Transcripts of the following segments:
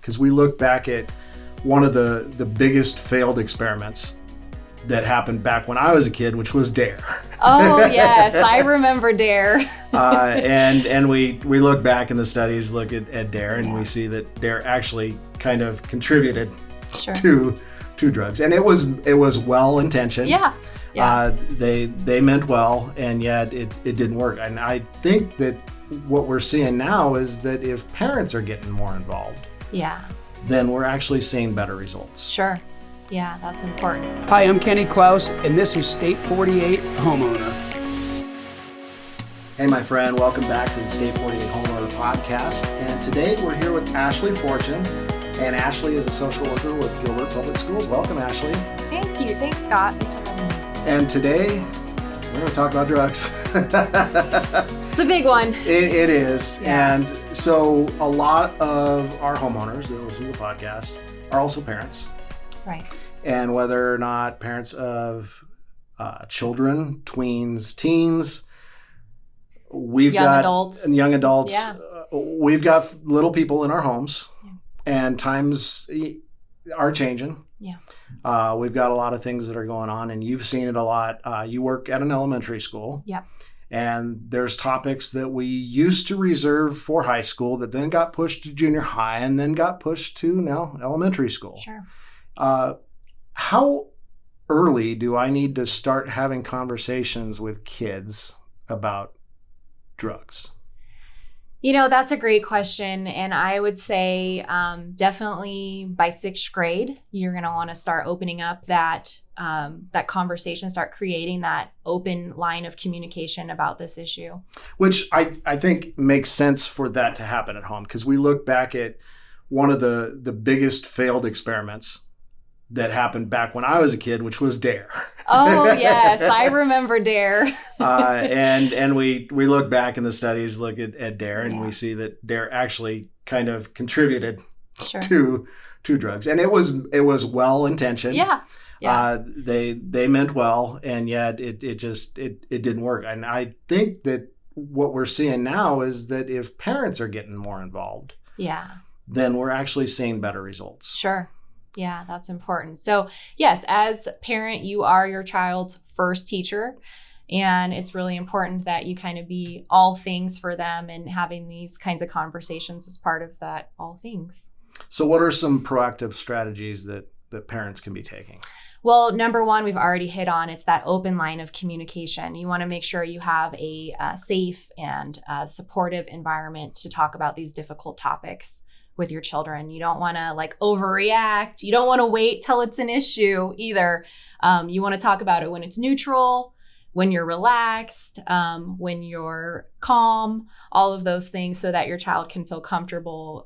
because we look back at one of the biggest failed experiments that happened back when I was a kid, which was DARE. Oh, yes. I remember DARE. And we look back in the studies, look at DARE, and we see that DARE actually kind of contributed to drugs. And it was well-intentioned. Yeah. They meant well, and yet it didn't work. And I think that what we're seeing now is that if parents are getting more involved, then we're actually seeing better results. Sure. Yeah, that's important. Hi, I'm Kenny Klaus, and this is State 48 Homeowner. Hey, my friend, welcome back to the State 48 Homeowner podcast. And today we're here with Ashley Fortune, and Ashley is a social worker with Gilbert Public Schools. Welcome, Ashley. Thanks, Scott. Thanks for having me. And today we're going to talk about drugs. It's a big one. It is. Yeah. And so a lot of our homeowners that listen to the podcast are also parents. Right. And whether or not parents of children, tweens, teens, we've got young adults. Yeah. We've got little people in our homes, and times are changing. Yeah. We've got a lot of things that are going on, and you've seen it a lot. You work at an elementary school. Yeah. And there's topics that we used to reserve for high school that then got pushed to junior high and then got pushed to now elementary school. Sure. How early do I need to start having conversations with kids about drugs? That's a great question. And I would say definitely by sixth grade, you're going to want to start opening up that conversation, start creating that open line of communication about this issue. Which I think makes sense for that to happen at home, because we look back at one of the biggest failed experiments that happened back when I was a kid, which was DARE. Oh, yes. I remember DARE. And we look back in the studies, look at DARE, and we see that DARE actually kind of contributed to drugs. And it was well-intentioned. Yeah. They meant well, and yet it didn't work. And I think that what we're seeing now is that if parents are getting more involved, then we're actually seeing better results. Sure. Yeah, that's important. So yes, as a parent, you are your child's first teacher, and it's really important that you kind of be all things for them, and having these kinds of conversations as part of that all things. So what are some proactive strategies that parents can be taking? Well, number one, we've already hit on, it's that open line of communication. You want to make sure you have a safe and supportive environment to talk about these difficult topics with your children. You don't want to overreact. You don't want to wait till it's an issue either. You want to talk about it when it's neutral, when you're relaxed, when you're calm, all of those things, so that your child can feel comfortable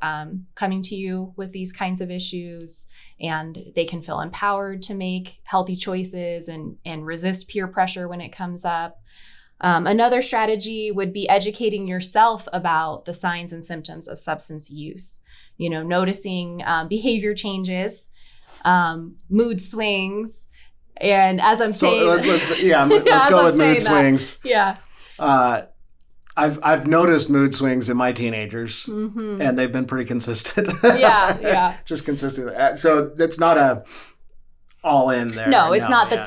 coming to you with these kinds of issues, and they can feel empowered to make healthy choices and resist peer pressure when it comes up. Another strategy would be educating yourself about the signs and symptoms of substance use. Noticing behavior changes, mood swings, and as I'm saying, let's go with mood swings. Yeah. I've noticed mood swings in my teenagers, and they've been pretty consistent. Yeah. Just consistent. So it's not a all in there. No, it's not the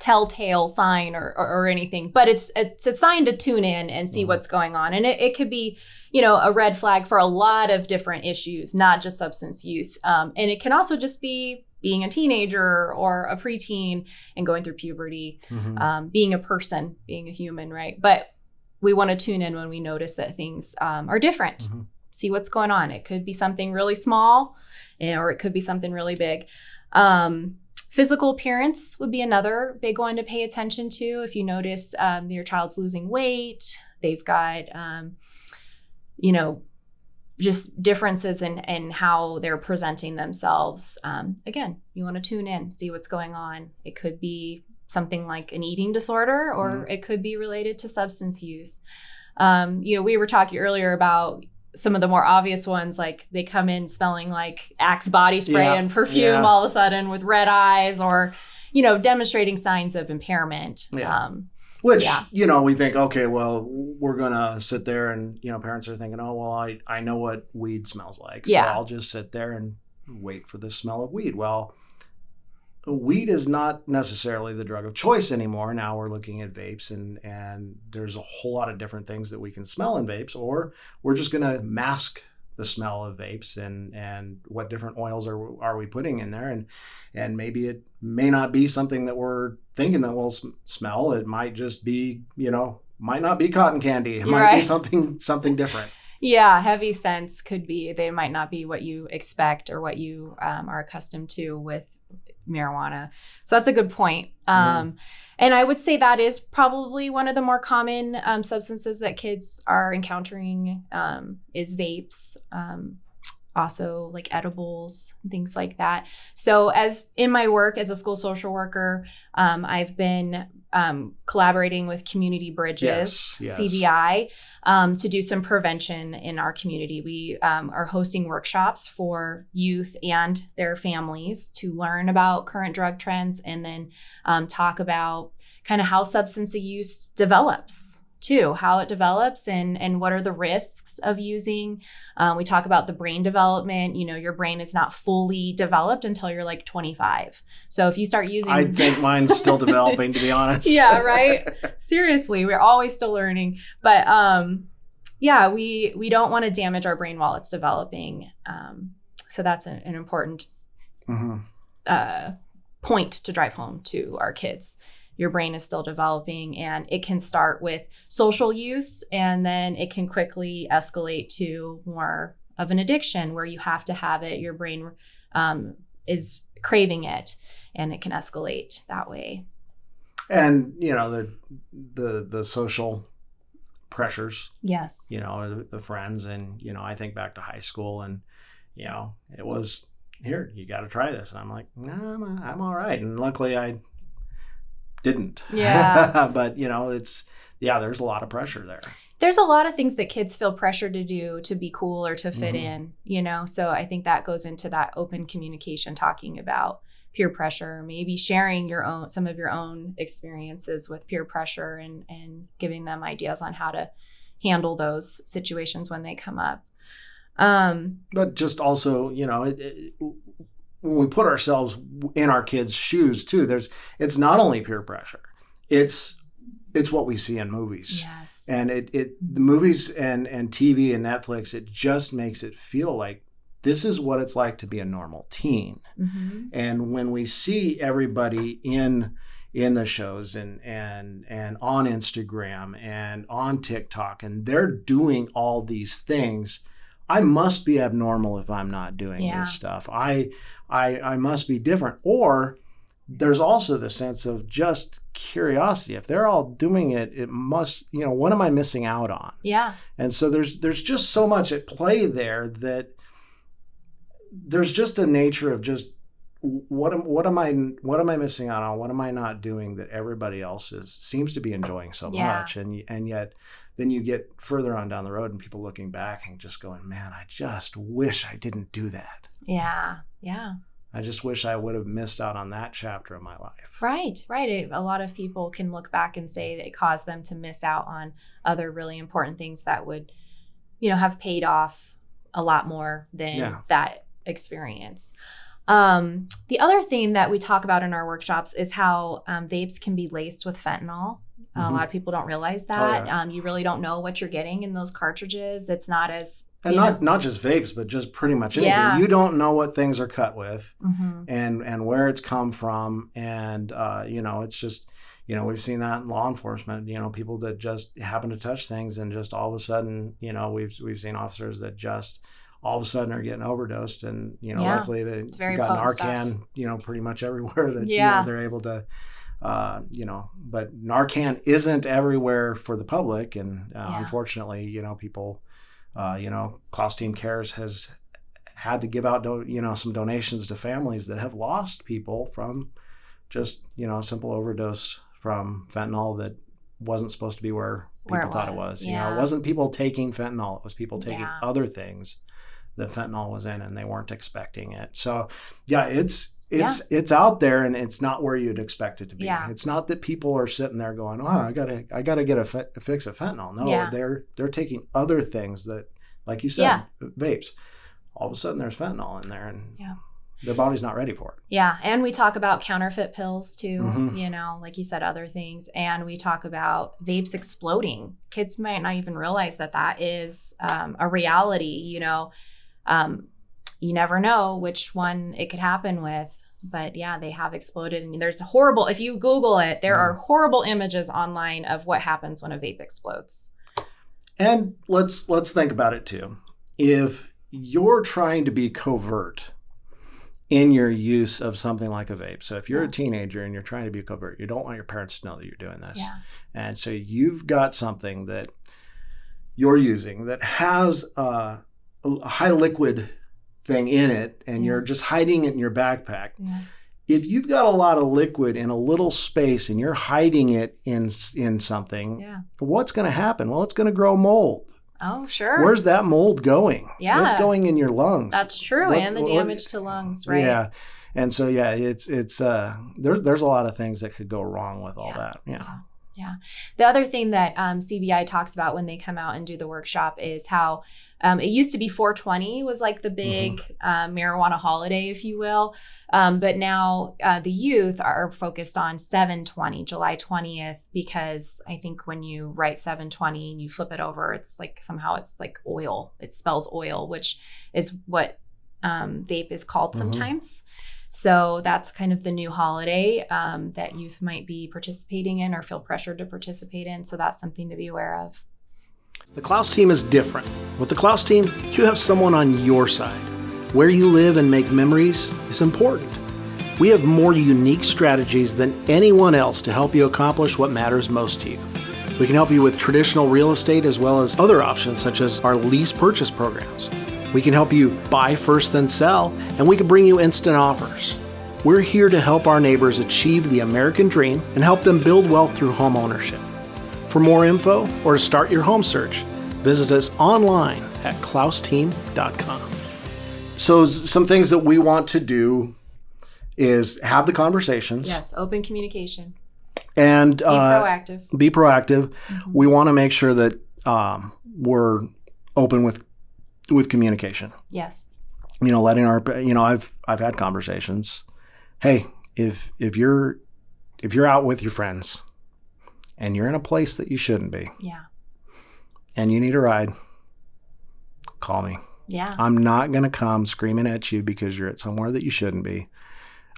telltale sign or anything, but it's a sign to tune in and see what's going on. And it could be, a red flag for a lot of different issues, not just substance use. And it can also just be being a teenager or a preteen and going through puberty, being a person, being a human, right? But we want to tune in when we notice that things are different. See what's going on. It could be something really small, or it could be something really big. Physical appearance would be another big one to pay attention to. If you notice your child's losing weight, they've got, just differences in how they're presenting themselves. Again, you want to tune in, see what's going on. It could be something like an eating disorder, or it could be related to substance use. We were talking earlier about some of the more obvious ones, like they come in smelling like Axe body spray and perfume all of a sudden with red eyes, or, demonstrating signs of impairment. Which, we think, okay, well, we're going to sit there and, parents are thinking, oh, well, I know what weed smells like. So I'll just sit there and wait for the smell of weed. Well, weed is not necessarily the drug of choice anymore. Now we're looking at vapes and there's a whole lot of different things that we can smell in vapes, or we're just going to mask the smell of vapes and what different oils are we putting in there. And maybe it may not be something that we're thinking that we'll smell. It might just be, might not be cotton candy. It might be something different. Yeah, heavy scents could be, they might not be what you expect or what you are accustomed to with marijuana. So that's a good point. And I would say that is probably one of the more common substances that kids are encountering is vapes, also like edibles, things like that. So as in my work as a school social worker, I've been collaborating with Community Bridges, CBI, to do some prevention in our community. We are hosting workshops for youth and their families to learn about current drug trends and then talk about kind of how substance use develops too, how it develops and what are the risks of using. We talk about the brain development. Your brain is not fully developed until you're like 25. So if you start using... I think mine's still developing, to be honest. Yeah, right? Seriously, we're always still learning. But we don't want to damage our brain while it's developing. So that's an important point to drive home to our kids. Your brain is still developing, and it can start with social use, and then it can quickly escalate to more of an addiction where you have to have it. Your brain is craving it, and it can escalate that way. And, the social pressures. Yes. The friends, and, I think back to high school, and, it was, here, you got to try this. And I'm like, nah, I'm all right. And luckily I didn't. Yeah. But, there's a lot of pressure there. There's a lot of things that kids feel pressure to do to be cool or to fit in, so I think that goes into that open communication, talking about peer pressure, maybe sharing some of your own experiences with peer pressure and giving them ideas on how to handle those situations when they come up. But just also, when we put ourselves in our kids' shoes too, it's not only peer pressure, it's what we see in movies. Yes. And the movies and TV and Netflix, it just makes it feel like this is what it's like to be a normal teen. Mm-hmm. And when we see everybody in the shows and on Instagram and on TikTok, and they're doing all these things, I must be abnormal if I'm not doing this stuff. I must be different. Or there's also the sense of just curiosity. If they're all doing it, it must, what am I missing out on? Yeah. And so there's just so much at play there that there's just a nature of just what am I missing out on? What am I not doing that everybody else seems to be enjoying so much? And yet then you get further on down the road and people looking back and just going, man, I just wish I didn't do that. Yeah. Yeah. I just wish I would have missed out on that chapter of my life. Right. A lot of people can look back and say that it caused them to miss out on other really important things that would, have paid off a lot more than that experience. The other thing that we talk about in our workshops is how vapes can be laced with fentanyl. A lot of people don't realize that. You really don't know what you're getting in those cartridges. It's not as... And not just vapes, but just pretty much anything. Yeah. You don't know what things are cut with and where it's come from. And, it's just, we've seen that in law enforcement, people that just happen to touch things and just all of a sudden, we've seen officers that just all of a sudden are getting overdosed. And, luckily they've got Narcan, pretty much everywhere that they're able to, but Narcan isn't everywhere for the public. And unfortunately, people... Klaus Team Cares has had to give out, some donations to families that have lost people from just, a simple overdose from fentanyl that wasn't supposed to be where people thought it was. It wasn't people taking fentanyl. It was people taking other things that fentanyl was in and they weren't expecting it. So, it's it's out there, and it's not where you'd expect it to be. Yeah. It's not that people are sitting there going, "Oh, I gotta get a fix of fentanyl." No, they're taking other things that, like you said, vapes. All of a sudden, there's fentanyl in there, and their body's not ready for it. Yeah, and we talk about counterfeit pills too. Like you said, other things, and we talk about vapes exploding. Kids might not even realize that is a reality. You never know which one it could happen with, but they have exploded. And there's horrible, if you Google it, there are horrible images online of what happens when a vape explodes. And let's think about it too. If you're trying to be covert in your use of something like a vape, so if you're a teenager and you're trying to be covert, you don't want your parents to know that you're doing this. Yeah. And so you've got something that you're using that has a high liquid thing in it, and you're just hiding it in your backpack. Yeah. If you've got a lot of liquid in a little space and you're hiding it in something, what's going to happen? Well, it's going to grow mold. Oh, sure. Where's that mold going? Yeah. What's going in your lungs? That's true. And the damage to lungs, right? Yeah. And so, it's there's a lot of things that could go wrong with all that. Yeah. The other thing that CBI talks about when they come out and do the workshop is how it used to be 420 was like the big marijuana holiday, if you will. But now the youth are focused on 720, July 20th, because I think when you write 720 and you flip it over, it's like somehow it's like oil. It spells oil, which is what vape is called sometimes. So that's kind of the new holiday that youth might be participating in or feel pressured to participate in. So that's something to be aware of. The Klaus team is different. With the Klaus team, you have someone on your side. Where you live and make memories is important. We have more unique strategies than anyone else to help you accomplish what matters most to you. We can help you with traditional real estate as well as other options such as our lease purchase programs. We can help you buy first then sell, and we can bring you instant offers. We're here to help our neighbors achieve the American dream and help them build wealth through home ownership. For more info or to start your home search, visit us online at klausteam.com. So some things that we want to do is have the conversations. Yes, open communication. And be proactive. Be proactive. Mm-hmm. We want to make sure that we're open with communication. Yes. Letting our, I've had conversations. Hey, if you're out with your friends and you're in a place that you shouldn't be. Yeah. And you need a ride, call me. Yeah. I'm not going to come screaming at you because you're at somewhere that you shouldn't be.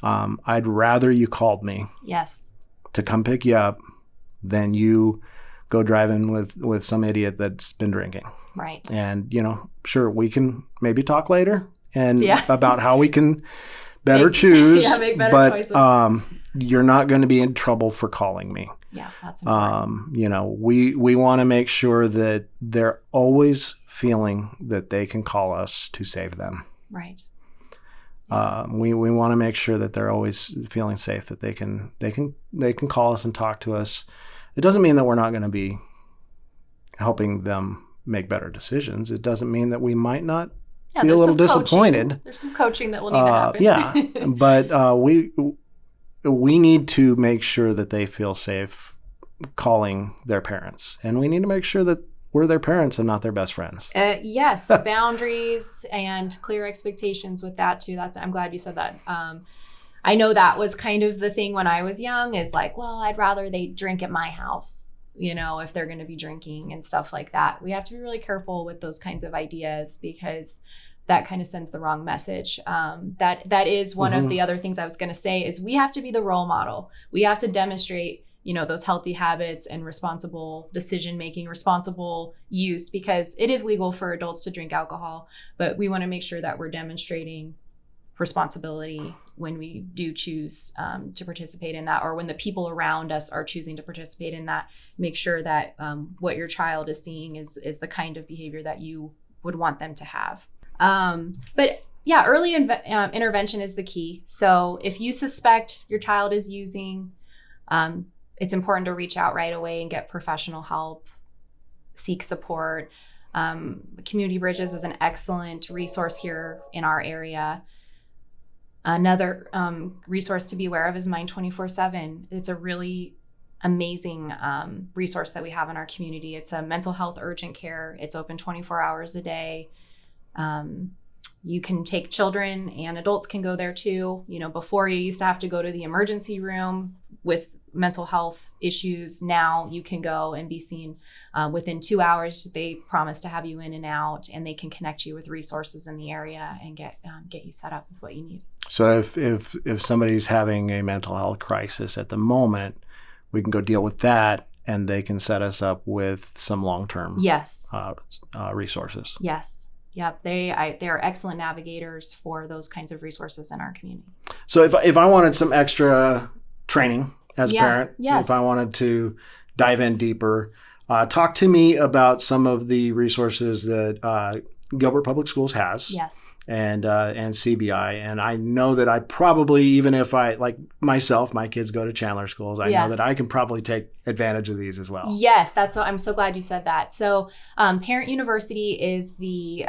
I'd rather you called me. Yes. To come pick you up than you go driving with some idiot that's been drinking. Right. And, sure, we can maybe talk later and about how we can better choose. Make better choices. You're not going to be in trouble for calling me. Yeah, that's important. We want to make sure that they're always feeling that they can call us to save them. Right. We want to make sure that they're always feeling safe, that they can call us and talk to us. It doesn't mean that we're not going to be helping them make better decisions. It doesn't mean that we might not be a little disappointed. There's some coaching that will need to happen. But we need to make sure that they feel safe calling their parents, and we need to make sure that we're their parents and not their best friends. Yes, boundaries and clear expectations with that too. I'm glad you said that. I know that was kind of the thing when I was young, is like, well, I'd rather they drink at my house, if they're going to be drinking and stuff like that. We have to be really careful with those kinds of ideas, because that kind of sends the wrong message. That is one of the other things I was going to say, is we have to be the role model. We have to demonstrate, those healthy habits and responsible decision-making, responsible use, because it is legal for adults to drink alcohol, but we want to make sure that we're demonstrating responsibility when we do choose to participate in that, or when the people around us are choosing to participate in that. Make sure that what your child is seeing is the kind of behavior that you would want them to have. But yeah, early intervention is the key. So if you suspect your child is using, it's important to reach out right away and get professional help, seek support. Community Bridges is an excellent resource here in our area. Another resource to be aware of is Mind 24/7. It's a really amazing resource that we have in our community. It's a mental health urgent care. It's open 24 hours a day. You can take children, and adults can go there too. Before you used to have to go to the emergency room with mental health issues. Now you can go and be seen within 2 hours. They promise to have you in and out, and they can connect you with resources in the area and get you set up with what you need. So if somebody's having a mental health crisis at the moment, we can go deal with that, and they can set us up with some long-term resources. Yes. Yep. They are excellent navigators for those kinds of resources in our community. So if I wanted some extra training as a parent, yes. if I wanted to dive in deeper, talk to me about some of the resources that Gilbert Public Schools has. Yes. And CBI. And I know that I probably, even if I, like myself, my kids go to Chandler schools, I know that I can probably take advantage of these as well. Yes, I'm so glad you said that. So Parent University is the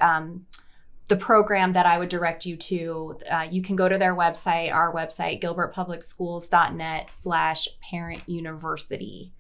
program that I would direct you to. You can go to their website, our website, gilbertpublicschools.net/parentuniversity.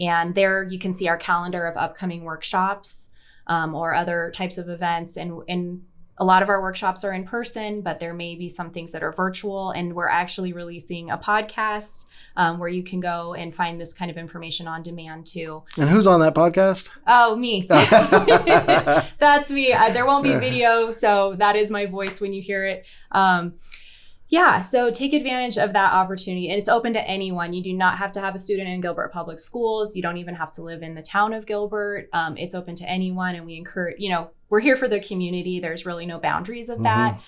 And there you can see our calendar of upcoming workshops or other types of events. And a lot of our workshops are in person, but there may be some things that are virtual. And we're actually releasing a podcast where you can go and find this kind of information on demand too. And who's on that podcast? Oh, me. That's me. There won't be video, so that is my voice when you hear it. So take advantage of that opportunity. And it's open to anyone. You do not have to have a student in Gilbert Public Schools. You don't even have to live in the town of Gilbert. It's open to anyone. And we encourage, we're here for the community. There's really no boundaries of that.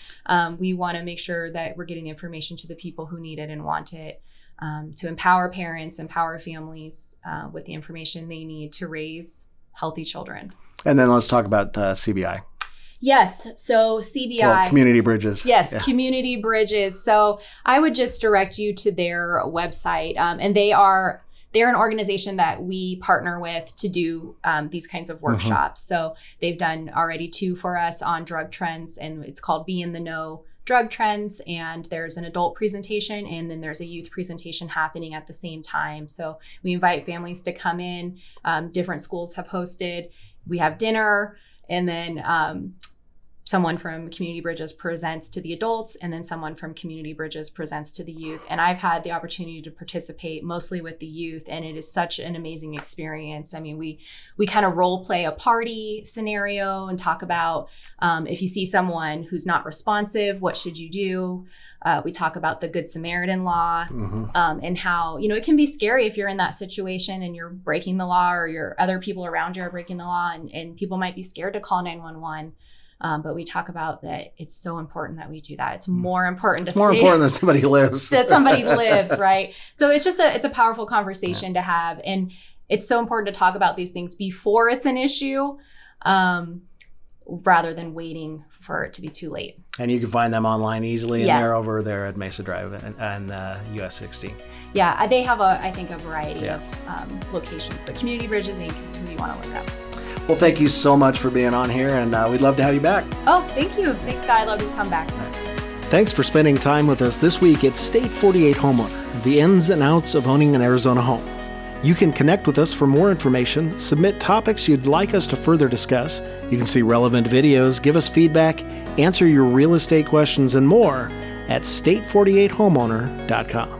We want to make sure that we're getting the information to the people who need it and want it, to empower parents, empower families with the information they need to raise healthy children. And then let's talk about CBI. Yes. So CBI. Well, Community Bridges. Yes, yeah. Community Bridges. So I would just direct you to their website. And they're an organization that we partner with to do these kinds of workshops. So they've done already 2 for us on drug trends, and it's called Be in the Know Drug Trends. And there's an adult presentation, and then there's a youth presentation happening at the same time. So we invite families to come in. Different schools have hosted. We have dinner, and then someone from Community Bridges presents to the adults, and then someone from Community Bridges presents to the youth. And I've had the opportunity to participate mostly with the youth, and it is such an amazing experience. I mean, we kind of role play a party scenario and talk about if you see someone who's not responsive, what should you do? We talk about the Good Samaritan law and how, it can be scary if you're in that situation and you're breaking the law, or your other people around you are breaking the law, and people might be scared to call 911. But we talk about that it's so important that we do that. It's more important important that somebody lives. That somebody lives, right? So it's just it's a powerful conversation to have. And it's so important to talk about these things before it's an issue, rather than waiting for it to be too late. And you can find them online easily, and they're over there at Mesa Drive and US 60. Yeah, they have a variety of locations, but Community Bridges Inc. is who you want to look up. Well, thank you so much for being on here, and we'd love to have you back. Oh, thank you. Thanks, Scott. I'd love to come back. Thanks for spending time with us this week at State 48 Homeowner, the ins and outs of owning an Arizona home. You can connect with us for more information, submit topics you'd like us to further discuss. You can see relevant videos, give us feedback, answer your real estate questions, and more at state48homeowner.com.